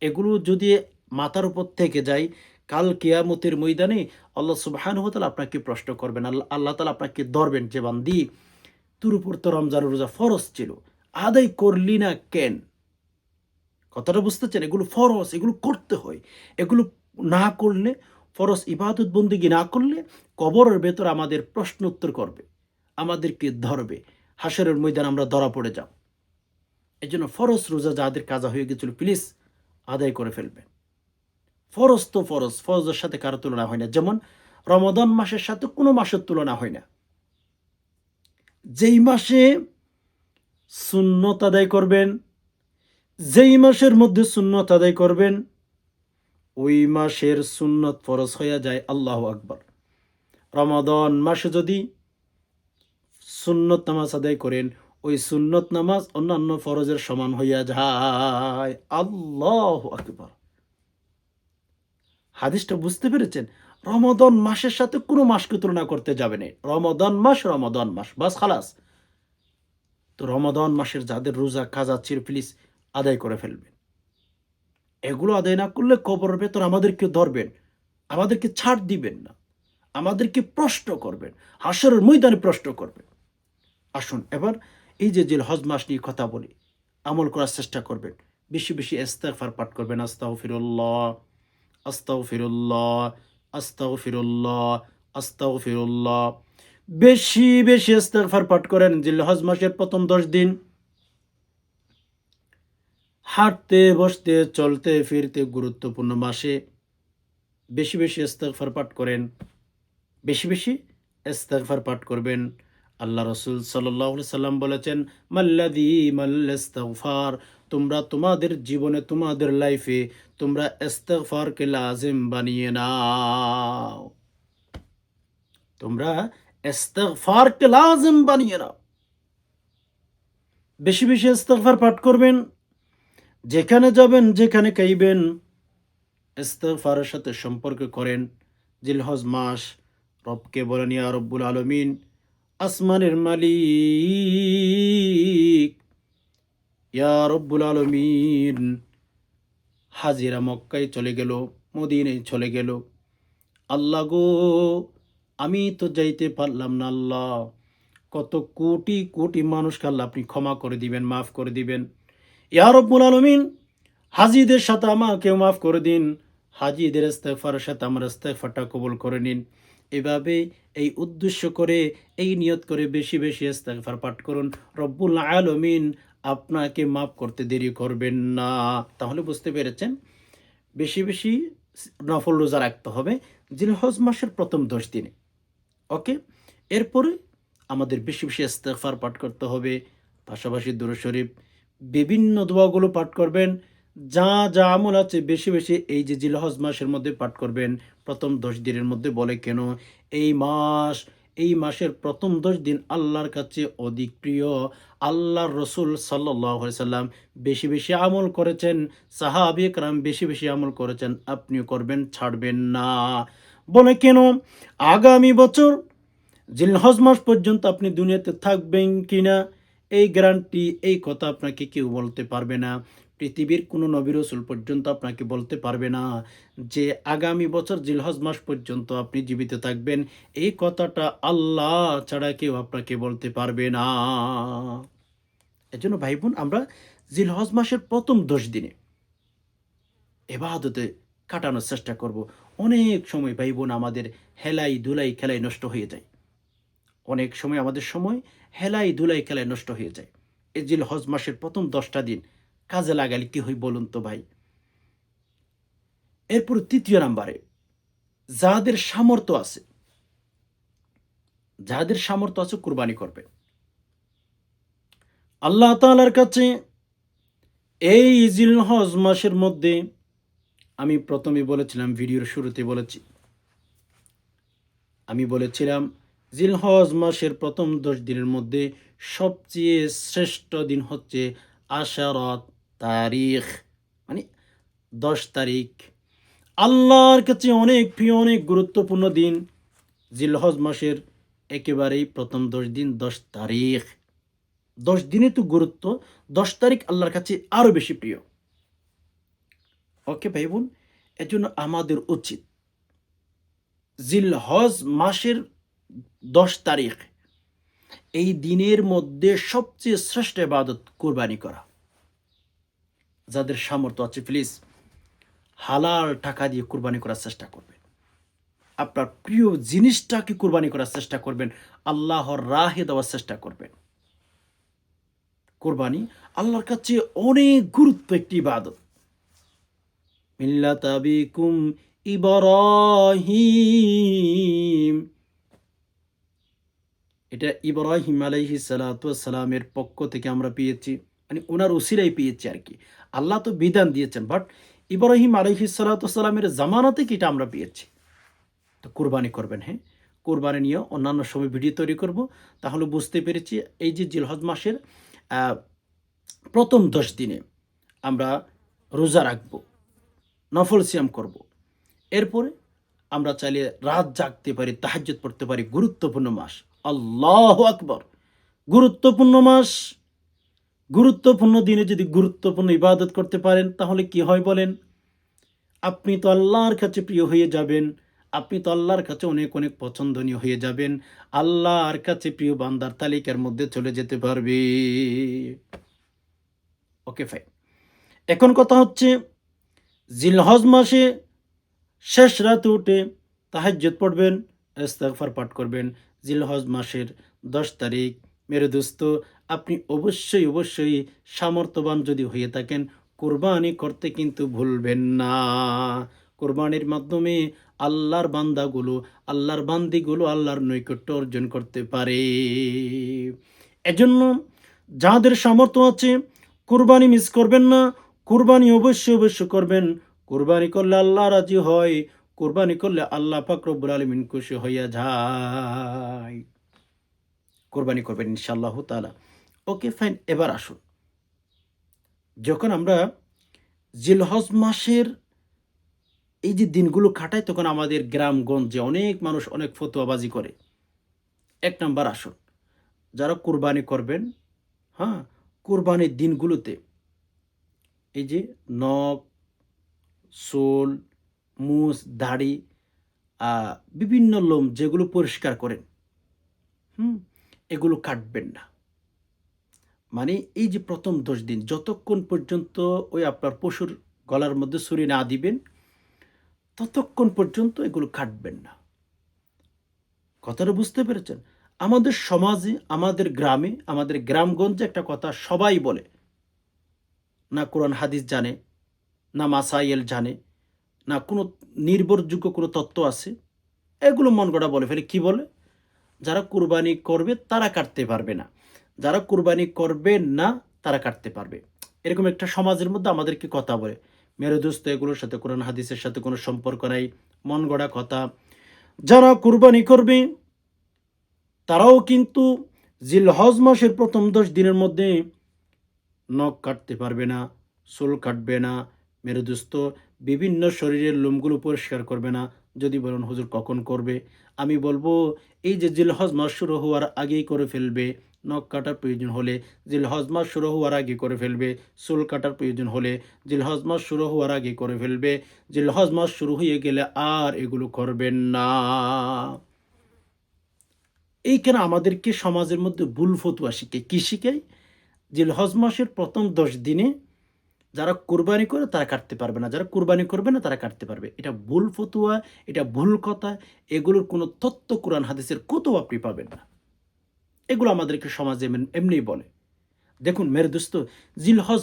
এগুলো যদি মাথার উপর থেকে যায়, কাল কিয়ামতের ময়দানে আল্লাহ সুবহানাহু ওয়া তাআলা আপনাকে প্রশ্ন করবেন। আল্লাহ তাআলা আপনাকে ধরবেন যে, বান্দি, তোর উপর তো রমজানের রোজা ফরজ ছিল, আদায় করলি না কেন? কথাটা বুঝতেছেন? এগুলো ফরজ, এগুলো করতে হয়। এগুলো না করলে, ফরজ ইবাদত বন্দেগী না করলে কবরের ভেতর আমাদের প্রশ্ন উত্তর করবে, আমাদেরকে ধরবে, হাসরের ময়দানে আমরা ধরা পড়ে যাব। এজন্য ফরজ রোজা যাদের কাজা হয়ে গেছিল প্লিজ আদায় করে ফেলবেন। ফরজ তো ফরজ, ফরজের সাথে কারো তুলনা হয় না। যেমন রমাদান মাসের সাথে কোনো মাসের তুলনা হয় না। যেই মাসে সুন্নত আদায় করবেন, যেই মাসের মধ্যে সুন্নত আদায় করবেন, ওই মাসের সুন্নত ফরজ হইয়া যায়। আল্লাহু আকবার। রমাদান মাসে যদি সুন্নত নামাজ আদায় করেন, ওই সুন্নত নামাজ অন্যান্য ফরজের সমান হইয়া যায়। আল্লাহু আকবার। হাদিসটা বুঝতে পেরেছেন? রমাদান মাসের সাথে কোনো মাসকে তুলনা করতে যাবে না। রমাদান মাস, রমাদান মাস, বাস খালাস। তো রমাদান মাসের যাদের রোজা কাজা ছিল প্লিজ আদায় করে ফেলবেন। এগুলো আদায় না করলে কবরের ভেতর আমাদেরকে ধরবেন, আমাদেরকে ছাড় দিবেন না, আমাদেরকে প্রশ্ন করবেন, হাসরের ময়দানে প্রশ্ন করবেন। আসুন এবার এই যে জিলহজ মাস নিয়ে কথা বলি, আমল করার চেষ্টা করবেন। বেশি বেশি ইস্তেগফার পাঠ করবেন। আস্তাগফিরুল্লাহ, আস্তাগফিরুল্লাহ, আস্তাগফিরুল্লাহ, আস্তাগফিরুল্লাহ। বেশি বেশি ইস্তেগফার পাঠ করেন। জিলহজ মাসের প্রথম 10 দিন হাঁটতে, বসতে, চলতে, ফিরতে গুরুত্বপূর্ণ মাসে বেশি বেশি ইস্তেগফার পাঠ করেন। বেশি বেশি ইস্তেগফার পাঠ করবেন। আল্লাহ রসুল সাল্লাল্লাহু আলাইহি সাল্লাম বলেছেন, মাল্লাযী মাল্লাস্তিগফার, তোমরা তোমাদের জীবনে, তোমাদের লাইফে তোমরা ইস্তেগফারকে লাজিম বানিয়ে নাও। তোমরা ইস্তেগফারকে লাজিম বানিয়ে নাও। বেশি বেশি ইস্তেগফার পাঠ করবেন। যেখানে যাবেন, যেখানে খাইবেন, ইস্তেগফারের সাথে সম্পর্ক করেন। জিলহজ মাস, রবকে বলেন, ইয়া রব্বুল আলামিন, আসমানের মালিক, ইয়া রব্বুল আলামিন, হাজিরা মক্কায় চলে গেল, মদিনায় চলে গেল। আল্লাহ গো, আমি তো যাইতে পারলাম না। আল্লাহ, কত কোটি কোটি মানুষকে আল্লাহ আপনি ক্ষমা করে দিবেন, মাফ করে দিবেন। ইয়া রব্বুল আলামিন, হাজিদের সাথে আমাকেও মাফ করে দিন। হাজিদের ইস্তেগফারের সাথে আমার ইস্তেগফারটা কবুল করে নিন। এভাবে এই উদ্দেশ্য করে, এই নিয়ত করে বেশি বেশি ইস্তেগফার পাঠ করুন। রব্বুল আলামিন আপনাকে মাফ করতে দেরি করবেন না। তাহলে বুঝতে পেরেছেন, বেশি বেশি নফল রোজা রাখতে হবে জিলহজ মাসের প্রথম 10 দিনে। ওকে, এরপরে আমাদের বেশি বেশি ইস্তেগফার পাঠ করতে হবে। পাশাপাশি দুরূদ শরীফ, বিভিন্ন দোয়াগুলো পাঠ করবেন। যা যা আমল আছে বেশি বেশি এই যে জিলহজ মাসের মধ্যে পাঠ করবেন। প্রথম 10 দিনের মধ্যে বলে কেন, এই মাস, এই মাসের প্রথম 10 দিন আল্লাহর কাছে অধিক প্রিয়। আল্লাহর রসুল সাল্লাল্লাহু আলাইহি সাল্লাম বেশি বেশি আমল করেছেন, সাহাবায়ে কেরাম বেশি বেশি আমল করেছেন, আপনিও করবেন, ছাড়বেন না। বলে কেন, আগামী বছর জিলহজ মাস পর্যন্ত আপনি দুনিয়াতে থাকবেন কিনা এই গ্যারান্টি, এই কথা আপনাকে কেউ বলতে পারবে না। পৃথিবীর কোনো নবী রাসূল পর্যন্ত আপনাকে বলতে পারবে না যে আগামী বছর জিলহজ মাস পর্যন্ত আপনি জীবিত থাকবেন। এই কথাটা আল্লাহ ছাড়া কেউ আপনাকে বলতে পারবে না। এজন্য ভাই বোন, আমরা জিলহজ মাসের প্রথম 10 দিনে ইবাদতে কাটানোর চেষ্টা করব। অনেক সময় ভাই বোন আমাদের হেলাই ধুলাই খেলায় নষ্ট হয়ে যায়। অনেক সময় আমাদের সময় হেলাই ধুলাই খেলায় নষ্ট হয়ে যায়। এই জিলহজ মাসের প্রথম 10টা দিন কাজে লাগালে কি হয় বলুন তো ভাই? এরপর তৃতীয় নাম্বারে, যাদের সামর্থ্য আছে, যাদের সামর্থ্য আছে কুরবানি করবে। আল্লাহ তাআলার কাছে এই জিলহজ মাসের মধ্যে, আমি প্রথমে বলেছিলাম, ভিডিওর শুরুতে বলেছি, আমি বলেছিলাম জিলহজ মাসের প্রথম 10 দিনের মধ্যে সবচেয়ে শ্রেষ্ঠ দিন হচ্ছে আশারাত তারিখ, মানে 10 তারিখ। আল্লাহর কাছে অনেক প্রিয়, অনেক গুরুত্বপূর্ণ দিন জিলহজ মাসের একেবারেই প্রথম 10 দিন, 10 তারিখ। 10 দিনে তো গুরুত্ব, 10 তারিখ আল্লাহর কাছে আরো বেশি প্রিয়। ওকে ভাই বোন, এজন্য আমাদের উচিত জিলহজ মাসের 10 তারিখ, এই দিনের মধ্যে সবচেয়ে শ্রেষ্ঠ ইবাদত কুরবানি করা। যাদের সামর্থ্য আছে প্লিজ হালাল টাকা দিয়ে কুরবানি করার চেষ্টা করবেন। আপনার প্রিয় জিনিসটাকে কুরবানি করার চেষ্টা করবেন, আল্লাহর রাহে দেওয়ার চেষ্টা করবেন। কুরবানি আল্লাহর কাছে অনেক গুরুত্ব একটি ইবাদত। মিল্লাত আবিকুম ইব্রাহিম, এটা ইব্রাহিম আলাইহিস সালাতু ওয়াস সালামের পক্ষ থেকে আমরা পেয়েছি, মানে ওনার উসিলায় পেয়েছি আর কি। আল্লাহ তো বিধান দিয়েছেন, বাট ইব্রাহিম আলাইহিস সালাতু ওয়াস সালামের জামানাতে কি এটা আমরা পেয়েছি। তো কুরবানি করবেন, হ্যাঁ, কুরবানি নিয়ে অন্যান্য সময় ভিডিও তৈরি করব। তাহলে বুঝতে পেরেছি এই যে জিলহজ মাসের প্রথম 10 দিনে আমরা রোজা রাখবো, নফল সিয়াম করব। এরপরে আমরা চাইলে রাত জাগতে পারি, তাহাজ্জুদ পড়তে পারি। গুরুত্বপূর্ণ মাস, আল্লাহু আকবার, গুরুত্বপূর্ণ মাস। গুরুত্বপূর্ণ দিনে যদি গুরুত্বপূর্ণ ইবাদত করতে পারেন তাহলে কি হয় বলেন? আপনি তো আল্লাহর কাছে প্রিয় হয়ে যাবেন, আপনি তো আল্লাহর কাছে অনেক অনেক পছন্দনীয় হয়ে যাবেন, আল্লাহর কাছে প্রিয় বান্দার তালিকার মধ্যে চলে যেতে পারবে। Okay fine. এখন কথা হচ্ছে জিলহজ মাসে শেষ রাতে উঠে তাহাজ্জুদ পড়বেন, ইস্তিগফার পাঠ করবেন। জিলহজ মাসের 10 তারিখ মেরে দোস্ত, আপনি অবশ্যই অবশ্যই সামর্থ্যবান যদি হয়ে থাকেন কোরবানি করতে কিন্তু ভুলবেন না। কোরবানির মাধ্যমে আল্লাহর বান্দাগুলো, আল্লাহর বান্দিগুলো আল্লাহর নৈকট্য অর্জন করতে পারে। এজন্য যাদের সামর্থ্য আছে কোরবানি মিস করবেন না, কোরবানি অবশ্যই অবশ্যই করবেন। কোরবানি করলে আল্লাহ রাজি হয়, কোরবানি করলে আল্লাহ পাক রব্বুল আলামিন খুশি হইয়া যায়। কোরবানি করবেন ইনশাআল্লাহু তাআলা। Okay fine. এবার আসুন, যখন আমরা জিলহজ মাসের এই যে দিনগুলো কাটাই তখন আমাদের গ্রামগঞ্জে অনেক মানুষ অনেক ফতুয়াবাজি করে। 1 নাম্বার আসুন, যারা কোরবানি করবেন, হ্যাঁ, কোরবানির দিনগুলোতে এই যে নখ, চুল, মুছ, দাড়ি, বিভিন্ন লোম যেগুলো পরিষ্কার করেন, এগুলো কাটবেন না। মানে এই যে প্রথম 10 দিন যতক্ষণ পর্যন্ত ওই আপনার পশুর গলার মধ্যে ছুরি না দিবেন ততক্ষণ পর্যন্ত এগুলো কাটবেন না। কথাটা বুঝতে পেরেছেন? আমাদের সমাজে, আমাদের গ্রামে, আমাদের গ্রামগঞ্জে একটা কথা সবাই বলে, না কোরআন হাদিস জানে, না মাসাইল জানে, না কোনো নির্ভরযোগ্য কোনো তত্ত্ব আছে, এগুলো মন গড়া বলে ফেলে। কি বলে? যারা কুরবানি করবে তারা কাটতে পারবে না, যারা কুরবানি করবে না তারা কাটতে পারবে। এরকম একটা সমাজের মধ্যে আমাদেরকে কথা বলে। মেরে দোস্ত, এগুলোর সাথে কোরআন হাদিসের সাথে কোনো সম্পর্ক নাই, মন গড়া কথা। যারা কুরবানি করবে তারাও কিন্তু জিলহজ মাসের প্রথম 10 দিনের মধ্যে নখ কাটতে পারবে না, চুল কাটবে না, মেরে দোস্ত বিভিন্ন শরীরের লোমগুলো পরিষ্কার করবে না। যদি বলেন হুজুর কখন করবে, আমি বলবো এই যে জিলহজ মাস শুরু হওয়ার আগেই করে ফেলবে। নখ কাটার প্রয়োজন হলে জিলহজ মাস শুরু হওয়ার আগে করে ফেলবে, চুল কাটার প্রয়োজন হলে জিলহজ মাস শুরু হওয়ার আগে করে ফেলবে। জিলহজ মাস শুরু হয়ে গেলে আর এগুলো করবেন না। এইখানে আমাদেরকে সমাজের মধ্যে ভুল ফতুয়া শিখে। কি শিখায়? জিলহজ মাসের প্রথম 10 দিনে যারা কোরবানি করে তারা কাটতে পারবে না, যারা কোরবানি করবে না তারা কাটতে পারবে। এটা ভুল ফতুয়া, এটা ভুল কথা। এগুলোর কোনো তথ্য কোরআন হাদিসের কোথাও আপনি পাবেন না। এগুলো আমাদেরকে সমাজে এমনিই বলে। দেখুন মেরে দোস্ত, জিলহজ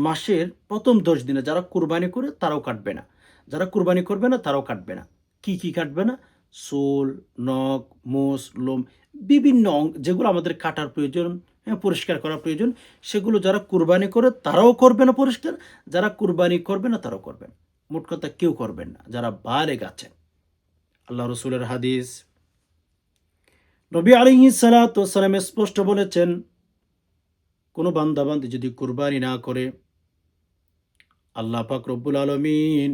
মাসের প্রথম 10 দিনে যারা কোরবানি করে তারাও কাটবে না, যারা কোরবানি করবে না তারাও কাটবে না। কি কি কাটবে না? চুল, নখ, মোষ, লোম, বিভিন্ন যেগুলো আমাদের কাটার প্রয়োজন, হ্যাঁ, পরিষ্কার করা প্রয়োজন, সেগুলো যারা কোরবানি করে তারাও করবে না পরিষ্কার, যারা কোরবানি করবে না তারাও করবেন। মোট কথা কেউ করবেন না যারা বালেগ আছেন। আল্লাহ রসুলের হাদিস, নবী আলাইহিস সালাতু ওয়াস সালাম স্পষ্ট বলেছেন, কোনো বান্দাবান্দি যদি কুরবানি না করে, আল্লাহ পাক রব্বুল আলামিন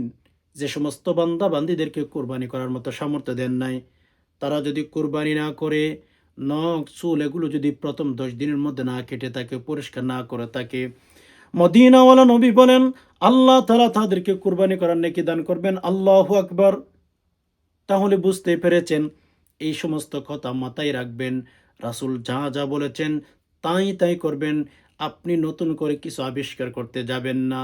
যে সমস্ত বান্দাবান্দিদেরকে কুরবানি করার মতো সামর্থ্য দেন নাই, তারা যদি কুরবানি না করে, নখ, চুল এগুলো যদি প্রথম 10 দিনের মধ্যে না কেটে থাকে, পরিষ্কার না করে থাকে, মদিনাওয়ালা নবী বলেন আল্লাহ তাআলা তাদেরকে কুরবানি করার নেকি দান করবেন। আল্লাহু আকবার। তাহলে বুঝতে পেরেছেন, এই সমস্ত কথা মাথায় রাখবেন। রাসূল যা যা বলেছেন তাই তাই করবেন। আপনি নতুন করে কিছু আবিষ্কার করতে যাবেন না।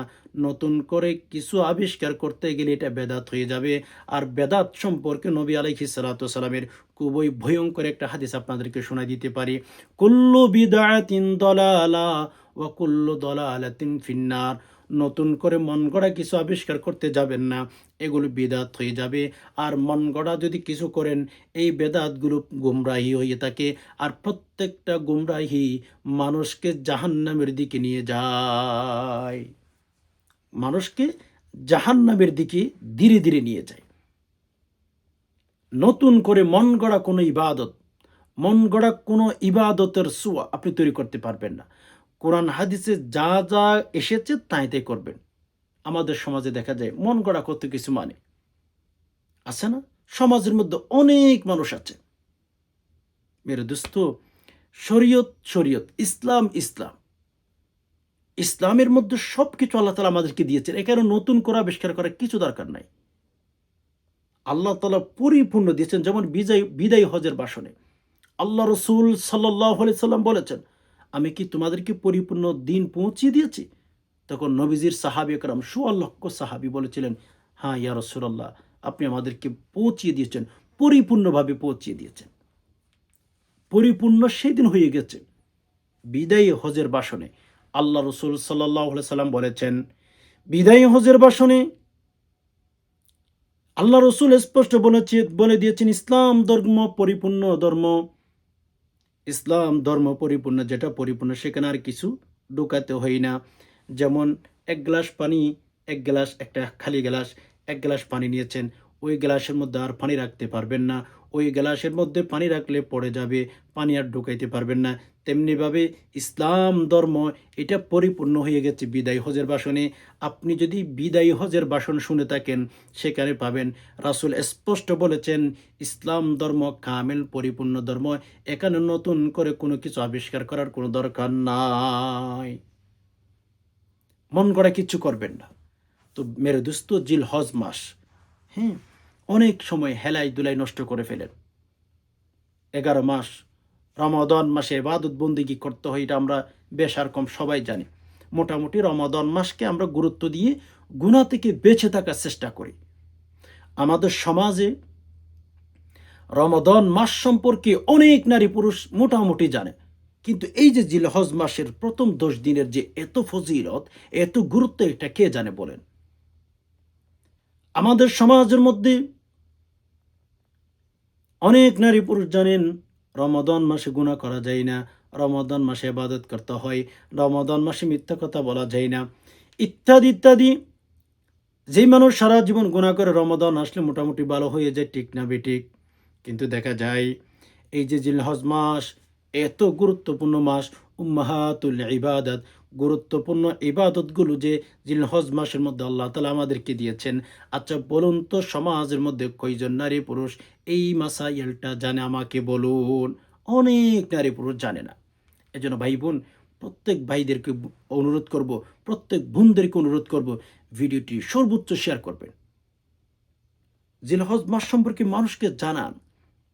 নতুন করে কিছু আবিষ্কার করতে গেলে এটা বেদাত হয়ে যাবে। আর বেদাত সম্পর্কে নবী আলাইহিস সালাতু ওয়াস সালামের খুবই ভয়ংকর একটা হাদিস আপনাদেরকে শোনায় দিতে পারি। কুল্লু বিদআতিন দালালা ওয়া কুল্লু দালালাতিন ফিন্নার। নতুন করে মন গড়া কিছু আবিষ্কার করতে যাবেন না, এগুলো বিদআত হয়ে যাবে। আর মন গড়া যদি কিছু করেন, এই বেদাতগুলো গুমরাহি হয়ে থাকে। আর প্রত্যেকটা গুমরাহি মানুষকে জাহান্নামের দিকে নিয়ে যায়, মানুষকে জাহান্নামের দিকে ধীরে ধীরে নিয়ে যায়। নতুন করে মন গড়া কোনো ইবাদত, মন গড়া কোনো ইবাদতের সুয়া আপনি তৈরি করতে পারবেন না। কোরআন হাদিসে যা যা এসেছে তাই তাই করবেন। আমাদের সমাজে দেখা যায় মন গড়া কত কিছু মানে আছে না? সমাজের মধ্যে অনেক মানুষ আছে মেরে দোস্ত। শরীয়ত শরীয়ত, ইসলাম ইসলাম, ইসলামের মধ্যে সব কিছু আল্লাহ তালা আমাদেরকে দিয়েছেন। এখানে নতুন করে আবিষ্কার করার কিছু দরকার নাই। আল্লাহ তালা পরিপূর্ণ দিয়েছেন। যেমন বিদায়ী হজের ভাষণে আল্লাহ রসুল সাল্লাল্লাহু আলাইহি সাল্লাম বলেছেন, আমি কি তোমাদেরকে পরিপূর্ণ দিন পৌঁছিয়ে দিয়েছি? তখন নবীজির সাহাবী একরাম সোয়া লক্ষ সাহাবী বলেছিলেন, হ্যাঁ ইয়া রাসূলুল্লাহ, আপনি আমাদেরকে পৌঁছিয়ে দিয়েছেন, পরিপূর্ণভাবে পৌঁছিয়ে দিয়েছেন। পরিপূর্ণ সেদিন হয়ে গেছে। বিদায়ী হজের ভাষণে আল্লাহ রসুল সাল্লাল্লাহু আলাইহি সাল্লাম বলেছেন, বিদায়ী হজের ভাষণে আল্লাহ রসুল স্পষ্ট বলে দিয়েছেন, ইসলাম ধর্ম পরিপূর্ণ ধর্ম। ইসলাম ধর্ম পরিপূর্ণ, যেটা পরিপূর্ণ সেখানে আর কিছু ঢোকাতে হয় না। যেমন এক গ্লাস পানি, এক গ্লাস, একটা খালি গ্লাস, এক গ্লাস পানি নিয়েছেন, ওই গ্লাসের মধ্যে আর পানি রাখতে পারবেন না। ওই গ্লাসের মধ্যে পানি রাখলে পড়ে যাবে, পানি আর ঢুকাইতে পারবেন না। তেমনিভাবে ইসলাম ধর্ম এটা পরিপূর্ণ হয়ে গেছে বিদায়ী হজের ভাষণে। আপনি যদি বিদায়ী হজের ভাষণ শুনে থাকেন, সেখানে পাবেন রাসূল স্পষ্ট বলেছেন, ইসলাম ধর্ম কামেল পরিপূর্ণ ধর্ম। এখানে নতুন করে কোনো কিছু আবিষ্কার করার কোনো দরকার নাই। মন গড়া কিচ্ছু করবেন না। তো মেরে দোস্ত, জিল হজ মাস, হ্যাঁ, অনেক সময় হেলাই দুলাই নষ্ট করে ফেলেন। 11 মাস রমাদান মাসে ইবাদত বন্দেগী করতে হয়, এটা আমরা বেশ আর কম সবাই জানি। মোটামুটি রমাদান মাসকে আমরা গুরুত্ব দিয়ে গুনাহ থেকে বেঁচে থাকার চেষ্টা করি। আমাদের সমাজে রমাদান মাস সম্পর্কে অনেক নারী পুরুষ মোটামুটি জানে, কিন্তু এই যে জিলহজ মাসের প্রথম 10 দিনের যে এত ফজিলত, এত গুরুত্ব, এটা কে জানে বলেন? আমাদের সমাজের মধ্যে অনেক নারী পুরুষ জানেন রমাদান মাসে গুনাহ করা যায় না, রমাদান মাসে ইবাদত করতে হয়, রমাদান মাসে মিথ্যা কথা বলা যায় না, ইত্যাদি ইত্যাদি। যেই মানুষ সারা জীবন গুনাহ করে রমাদান আসলে মোটামুটি ভালো হয়ে যায়, ঠিক না বেঠিক? কিন্তু দেখা যায় এই যে জিলহজ মাস এত গুরুত্বপূর্ণ মাস, উম্মাহাতুল ইবাদত, গুরুত্বপূর্ণ ইবাদতগুলো যে জিলহজ মাসের মধ্যে আল্লাহ তাআলা আমাদেরকে দিয়েছেন। আচ্ছা বলুন তো, সমাজের মধ্যে কয়জন নারী পুরুষ এই মাসাইলটা জানে? আমাকে বলুন। অনেক নারী পুরুষ জানে না। এজন্য ভাই বোন, প্রত্যেক ভাইদেরকে অনুরোধ করব, প্রত্যেক বোনদেরকে অনুরোধ করব, ভিডিওটি সর্বোচ্চ শেয়ার করবেন। জিলহজ মাস সম্পর্কে মানুষকে জানান,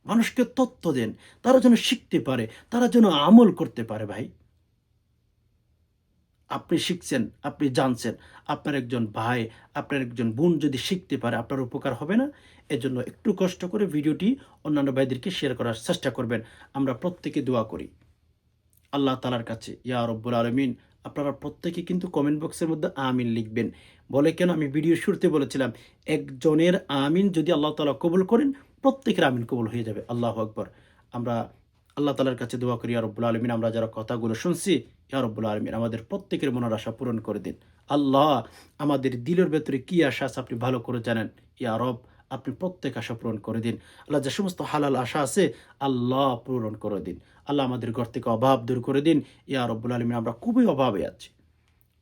মানুষকে তথ্য দেন, তারা যেন শিখতে পারে, তারা যেন আমল করতে পারে। ভাই, আপনি শিখছেন, আপনি জানছেন, আপনার একজন ভাই, আপনার একজন বোন যদি শিখতে পারে, আপনার উপকার হবে না? এজন্য একটু কষ্ট করে ভিডিওটি অন্যান্য ভাইদেরকে শেয়ার করার চেষ্টা করবেন। আমরা প্রত্যেকে দোয়া করি আল্লাহ তাআলার কাছে, ইয়া রব্বুল আলামিন। আপনারা প্রত্যেকে কিন্তু কমেন্ট বক্সের মধ্যে আমিন লিখবেন। বলে কেন, আমি ভিডিও শুরুতে বলেছিলাম, একজনের আমিন যদি আল্লাহ তাআলা কবুল করেন, প্রত্যেকের আমিন কবুল হয়ে যাবে। আল্লাহু আকবার। আমরা আল্লাহ তাআলার কাছে দোয়া করি, ইয়া রব্বুল আলামিন, আমরা যারা কথাগুলো শুনছি, ইয়া রব্বুল আলামিন আমাদের প্রত্যেকের মনের আশা পূরণ করে দিন। আল্লাহ, আমাদের দিলের ভেতরে কি আশা আছে আপনি ভালো করে জানেন। ইয়া রব, আপনি প্রত্যেক আশা পূরণ করে দিন। আল্লাহ, যে সমস্ত হালাল আশা আছে আল্লাহ পূরণ করে দিন। আল্লাহ, আমাদের ঘর থেকে অভাব দূর করে দিন। ইয়া রব্বুল আলামিন, আমরা খুবই অভাবে আছি।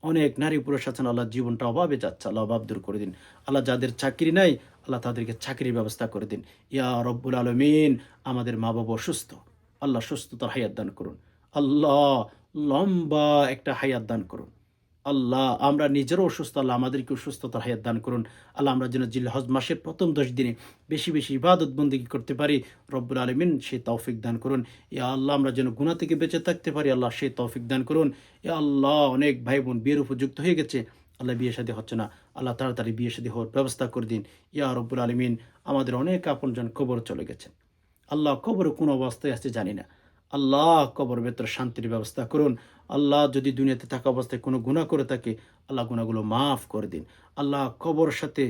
অনেক নারী পুরুষ আছেন, আল্লাহ জীবনটা অভাবে যাচ্ছে, আল্লাহ অভাব দূর করে দিন। আল্লাহ, যাদের চাকরি নাই আল্লাহ তাদেরকে চাকরির ব্যবস্থা করে দিন। ইয়া রব্বুল আলামিন, আমাদের মা বাবা অসুস্থ, আল্লাহ সুস্থতার হায়াত দান করুন। আল্লাহ, লম্বা একটা হায়াত দান করুন। আল্লাহ আমরা নিজেরও অসুস্থ, আল্লাহ আমাদেরকেও সুস্থতার হায়াত দান করুন। আল্লাহ আমরা যেন জিলহজ মাসের প্রথম 10 দিনে বেশি বেশি ইবাদত বন্দেগী করতে পারি, রব্বুল আলামিন সেই তৌফিক দান করুন। ইয়া আল্লাহ আমরা যেন গুনাহ থেকে বেঁচে থাকতে পারি, আল্লাহ সেই তৌফিক দান করুন। ইয়া আল্লাহ অনেক ভাই বোন বিয়ের উপযুক্ত হয়ে গেছে, আল্লাহ বিয়ে শাদী হচ্ছে না, আল্লাহ তাড়াতাড়ি বিয়ে শাদী হওয়ার ব্যবস্থা করে দিন। ইয়া রব্বুল আলামিন আমাদের অনেক আপনজন কবর চলে গেছেন, আল্লাহ কবরে কোন অবস্থায় আছে জানি না, আল্লাহ কবর ভেতরে শান্তির ব্যবস্থা করুন। আল্লাহ যদি দুনিয়াতে থাকা অবস্থায় কোনো গুনাহ করে থাকে, আল্লাহ গুনাহগুলো মাফ করে দিন। আল্লাহ কবর সাথে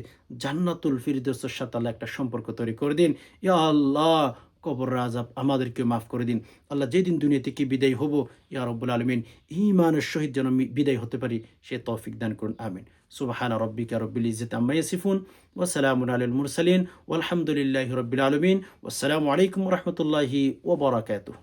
জান্নাতুল ফিরদৌসের সাথে আল্লাহ একটা সম্পর্ক তৈরি করে দিন। ইয়া আল্লাহ কবর আযাব আমাদেরকে মাফ করে দিন। আল্লাহ যেদিন দুনিয়া থেকে বিদায় হব, ইয়া রাব্বুল আলামিন ঈমানের সহিত যেন বিদায় হতে পারি সে তৌফিক দান করুন। আমিন। সুবহানা রাব্বিকা রাব্বিল ইজ্জাতি আম্মা ইয়াসিফুন ওয়া সালামুন আলাল মুরসালিন ওয়ালহামদুলিল্লাহি রাব্বিল আলামিন। ওয়াসসালামু আলাইকুম ওয়া রাহমাতুল্লাহি ওয়া বারাকাতুহু।